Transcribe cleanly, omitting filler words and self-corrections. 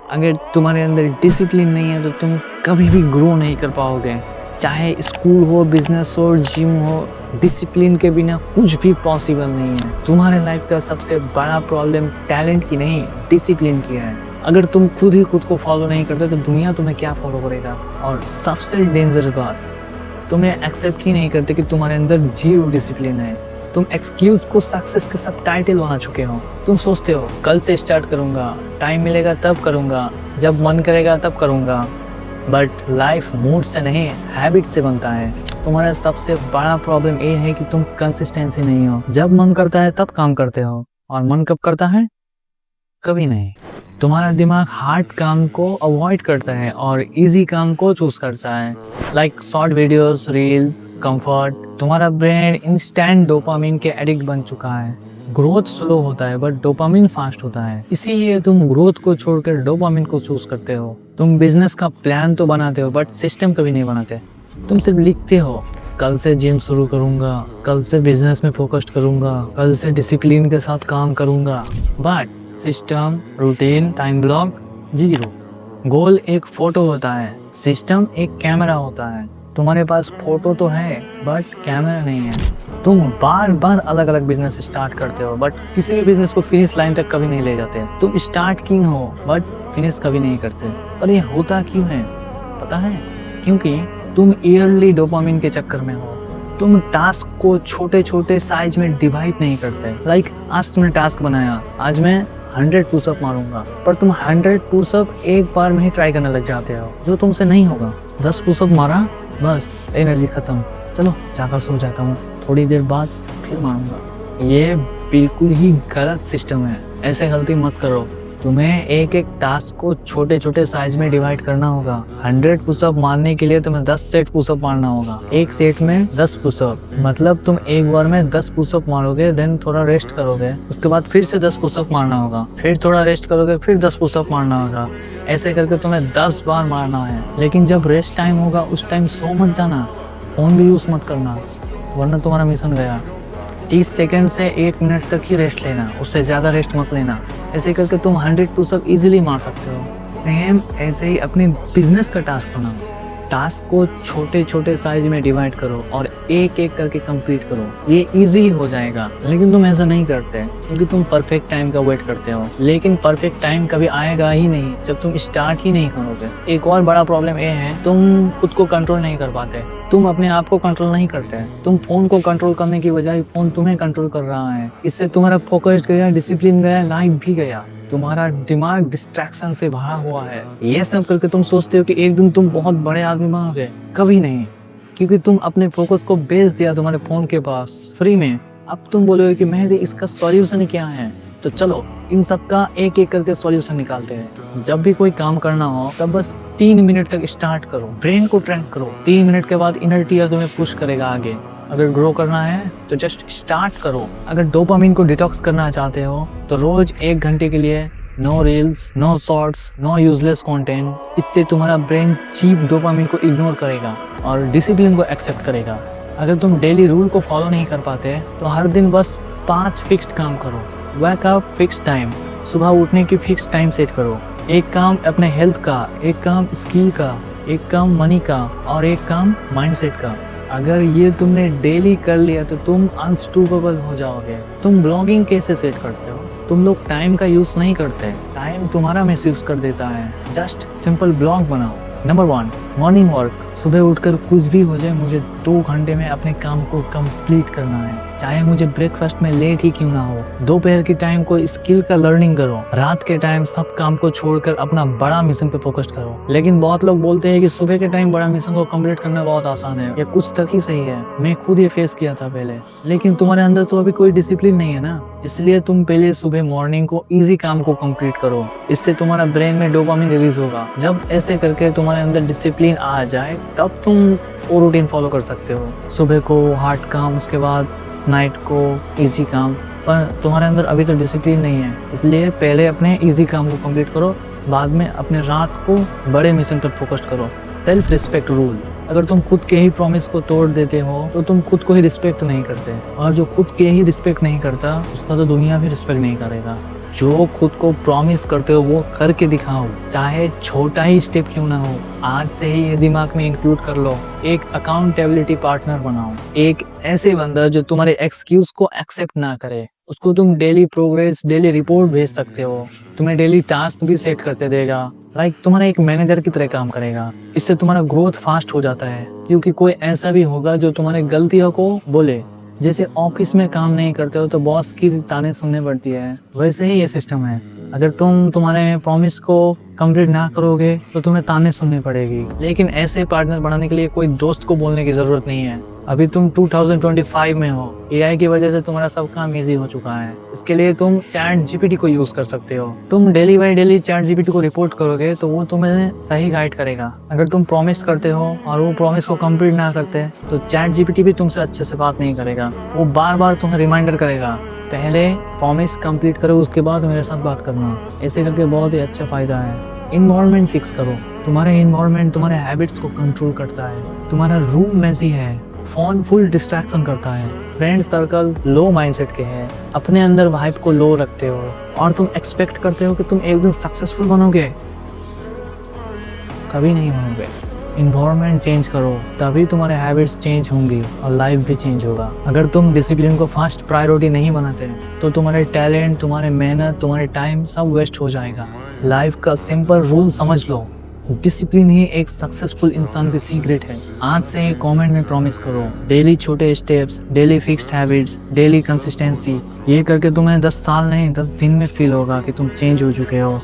अगर तुम्हारे अंदर डिसिप्लिन नहीं है तो तुम कभी भी ग्रो नहीं कर पाओगे। चाहे स्कूल हो, बिजनेस हो, जिम हो, डिसिप्लिन के बिना कुछ भी पॉसिबल नहीं है। तुम्हारे लाइफ का सबसे बड़ा प्रॉब्लम टैलेंट की नहीं, डिसिप्लिन की है। अगर तुम खुद ही खुद को फॉलो नहीं करते तो दुनिया तुम्हें क्या फॉलो करेगा। और सबसे डेंजर बात, तुम्हें एक्सेप्ट ही नहीं करते कि तुम्हारे अंदर जीरो डिसिप्लिन है। तुम एक्सक्यूज को सक्सेस के सब टाइटल बना चुके हो। तुम सोचते हो कल से स्टार्ट करूंगा, टाइम मिलेगा तब करूंगा, जब मन करेगा तब करूंगा। बट लाइफ मूड से नहीं, हैबिट से बनता है। तुम्हारा सबसे बड़ा प्रॉब्लम ये है कि तुम कंसिस्टेंसी नहीं हो। जब मन करता है तब काम करते हो, और मन कब करता है? कभी नहीं। तुम्हारा दिमाग हार्ड काम को अवॉइड करता है और इजी काम को चूज करता है। Like short videos, reels, comfort. तुम्हारा ब्रेन इंस्टेंट डोपामिन के एडिक्ट बन चुका है। ग्रोथ स्लो होता है बट डोपामिन फास्ट होता है, इसीलिए तुम ग्रोथ को छोड़कर डोपामिन को चूज करते हो। तुम बिजनेस का प्लान तो बनाते हो बट सिस्टम कभी नहीं बनाते। तुम सिर्फ लिखते हो, कल से जिम शुरू करूंगा, कल से बिजनेस में फोकस करूंगा, कल से डिसिप्लिन के साथ काम करूंगा। But system, routine, time block, zero. Goal एक फोटो होता है, सिस्टम एक कैमरा होता है। तुम्हारे पास फोटो तो है बट कैमरा नहीं है। तुम बार बार अलग अलग बिजनेस स्टार्ट करते हो बट किसी भी बिजनेस को फिनिश लाइन तक कभी नहीं ले जाते। तुम स्टार्ट किंग हो बट फिनिश कभी नहीं करते। और ये होता क्यों है पता है? क्योंकि तुम ईयरली डोपामिन के चक्कर में हो। तुम टास्क को छोटे छोटे साइज में डिवाइड नहीं करते। लाइक आज तुमने टास्क बनाया, आज मैं 100 पुशअप मारूंगा, पर तुम 100 पुशअप एक बार में ही ट्राई करने लग जाते हो, जो तुमसे नहीं होगा। 10 पुशअप मारा, बस एनर्जी खत्म, चलो जाकर सो जाता हूँ, थोड़ी देर बाद फिर मारूंगा। ये बिल्कुल ही गलत सिस्टम है। ऐसे गलती मत करो। तुम्हें एक एक टास्क को छोटे छोटे साइज में डिवाइड करना होगा। 100 पुशअप मारने के लिए तुम्हें 10 सेट पुशअप मारना होगा। एक सेट में 10 पुशअप, मतलब तुम एक बार में 10 पुशअप मारोगे, देन थोड़ा रेस्ट करोगे, उसके बाद फिर से 10 पुशअप मारना होगा, फिर थोड़ा रेस्ट करोगे, फिर 10 पुशअप मारना होगा। ऐसे करके तुम्हें 10 बार मारना है। लेकिन जब रेस्ट टाइम होगा उस टाइम सो मत जाना, फोन भी यूज मत करना, वरना तुम्हारा मिशन गया। 30 सेकंड से 1 मिनट तक ही रेस्ट लेना, उससे ज़्यादा रेस्ट मत लेना। ऐसे करके तुम 100 पुशअप इजीली मार सकते हो। सेम ऐसे ही अपने बिजनेस का टास्क बनाओ। टास्क को छोटे छोटे साइज में डिवाइड करो और एक एक करके कंप्लीट करो। ये इजी हो जाएगा, लेकिन तुम ऐसा नहीं करते क्योंकि तुम परफेक्ट टाइम का वेट करते हो। लेकिन परफेक्ट टाइम कभी आएगा ही नहीं जब तुम स्टार्ट ही नहीं करोगे। एक और बड़ा प्रॉब्लम ये है, तुम खुद को कंट्रोल नहीं कर पाते। तुम अपने आप को कंट्रोल नहीं करते। तुम फोन को कंट्रोल करने की बजाय फोन तुम्हें कंट्रोल कर रहा है। इससे तुम्हारा फोकस गया, डिसिप्लिन गया, लाइफ भी गया। तुम्हारा दिमाग डिस्ट्रैक्शन से भरा हुआ है। ये सब करके तुम सोचते हो कि एक दिन तुम बहुत बड़े आदमी बनोगे, कभी नहीं, क्योंकि तुम अपने फोकस को बेच दिया तुम्हारे फोन के पास फ्री में। अब तुम बोलोगे कि मेहदी इसका सॉल्यूशन क्या है, तो चलो इन सब का एक एक करके सॉल्यूशन निकालते हैं। जब भी कोई काम करना हो तब बस 3 मिनट तक स्टार्ट करो, ब्रेन को ट्रेन करो। 3 मिनट के बाद इनर टीयर तुम्हें पुश करेगा आगे। अगर ग्रो करना है तो जस्ट स्टार्ट करो। अगर डोपामिन को डिटॉक्स करना चाहते हो तो रोज 1 घंटे के लिए no reels, no shorts, no useless content. इससे तुम्हारा ब्रेन चीप डोपामिन को इग्नोर करेगा और डिसिप्लिन को एक्सेप्ट करेगा। अगर तुम डेली रूल को फॉलो नहीं कर पाते तो हर दिन बस 5 फिक्स्ड काम करो। वेक अप फिक्स टाइम, सुबह उठने की फिक्स टाइम सेट करो। एक काम अपने हेल्थ का, एक काम स्किल का, एक काम मनी का और एक काम माइंडसेट का। अगर ये तुमने डेली कर लिया तो तुम अनस्टॉपेबल हो जाओगे। तुम ब्लॉगिंग कैसे सेट करते हो? तुम लोग टाइम का यूज नहीं करते, टाइम तुम्हारा मिसयूज कर देता है। जस्ट सिंपल ब्लॉग बनाओ। Number 1, morning walk. सुबह उठकर कुछ भी हो जाए, मुझे 2 घंटे में अपने काम को कंप्लीट करना है, चाहे मुझे ब्रेकफास्ट में लेट ही क्यों ना हो। दोपहर के टाइम को स्किल का लर्निंग करो। रात के टाइम सब काम को छोड़कर अपना बड़ा मिशन पे फोकस करो। लेकिन बहुत लोग बोलते हैं कि सुबह के टाइम बड़ा मिशन को कंप्लीट करना बहुत आसान है, या कुछ तक ही सही है। मैं खुद ये फेस किया था पहले, लेकिन तुम्हारे अंदर तो अभी कोई डिसिप्लिन नहीं है ना, इसलिए तुम पहले सुबह मॉर्निंग को इजी काम को कंप्लीट करो। इससे तुम्हारा ब्रेन में डोपामिन रिलीज होगा। जब ऐसे करके तुम्हारे अंदर डिसिप्लिन आ जाए तब तुम वो रूटीन फॉलो कर सकते हो। सुबह को हार्ड काम, उसके बाद नाइट को इजी काम। पर तुम्हारे अंदर अभी तो डिसिप्लिन नहीं है, इसलिए पहले अपने इजी काम को कंप्लीट करो, बाद में अपने रात को बड़े मिशन पर फोकस करो। Self respect rule. अगर तुम खुद के ही प्रॉमिस को तोड़ देते हो तो तुम खुद को ही रिस्पेक्ट नहीं करते, और जो खुद के ही रिस्पेक्ट नहीं करता उसका तो दुनिया भी रिस्पेक्ट नहीं करेगा। जो खुद को प्रॉमिस करते हो वो करके दिखाओ, चाहे छोटा ही स्टेप क्यों ना हो। आज से ही ये दिमाग में इंक्लूड कर लो। एक अकाउंटेबिलिटी पार्टनर बनाओ, एक ऐसे बंदा जो तुम्हारे एक्सक्यूज को एक्सेप्ट ना करे। उसको तुम डेली प्रोग्रेस, डेली रिपोर्ट भेज सकते हो, तुम्हें डेली टास्क भी सेट करते देगा। तुम्हारा एक मैनेजर की तरह काम करेगा। इससे तुम्हारा ग्रोथ फास्ट हो जाता है, क्योंकि कोई ऐसा भी होगा जो तुम्हारे गलतियों को बोले। जैसे ऑफिस में काम नहीं करते हो तो बॉस की ताने सुनने पड़ती है, वैसे ही ये सिस्टम है। अगर तुम तुम्हारे प्रॉमिस को कंप्लीट ना करोगे तो तुम्हें ताने सुनने पड़ेगी। लेकिन ऐसे पार्टनर बनाने के लिए कोई दोस्त को बोलने की जरूरत नहीं है। अभी तुम 2025 में हो, एआई की वजह से तुम्हारा सब काम इजी हो चुका है। इसके लिए तुम चैट जीपीटी को यूज कर सकते हो। तुम daily by daily chat GPT को रिपोर्ट करोगे तो वो तुम्हें सही गाइड करेगा। अगर तुम प्रॉमिस करते हो और वो प्रॉमिस को कंप्लीट ना करते तो चैट जीपीटी भी तुमसे अच्छे से बात नहीं करेगा। वो बार बार तुम्हें रिमाइंडर करेगा, पहले प्रॉमिस कंप्लीट करो उसके बाद मेरे साथ बात करना। ऐसे करके बहुत ही अच्छा फायदा है। इन्वायरमेंट फिक्स करो। तुम्हारा इन्वायरमेंट तुम्हारे हैबिट्स को कंट्रोल करता है। तुम्हारा रूम मैसी है, फोन फुल डिस्ट्रैक्शन करता है, फ्रेंड सर्कल लो माइंडसेट के हैं, अपने अंदर वाइब को लो रखते हो और तुम एक्सपेक्ट करते हो कि तुम एक दिन सक्सेसफुल बनोगे। कभी नहीं बनोगे। इन्वायरमेंट चेंज करो, तभी तुम्हारे हैबिट्स चेंज होंगी और लाइफ भी चेंज होगा। अगर तुम डिसिप्लिन को फर्स्ट प्रायोरिटी नहीं बनाते तो तुम्हारे टैलेंट, तुम्हारे मेहनत, तुम्हारे टाइम सब वेस्ट हो जाएगा। लाइफ का सिंपल रूल समझ लो, डिसिप्लिन ही एक सक्सेसफुल इंसान की सीक्रेट है। आज से कमेंट में प्रॉमिस करो, डेली छोटे steps, daily fixed habits, daily consistency. ये करके तुम्हें 10 साल नहीं 10 दिन में फील होगा कि तुम चेंज हो चुके हो।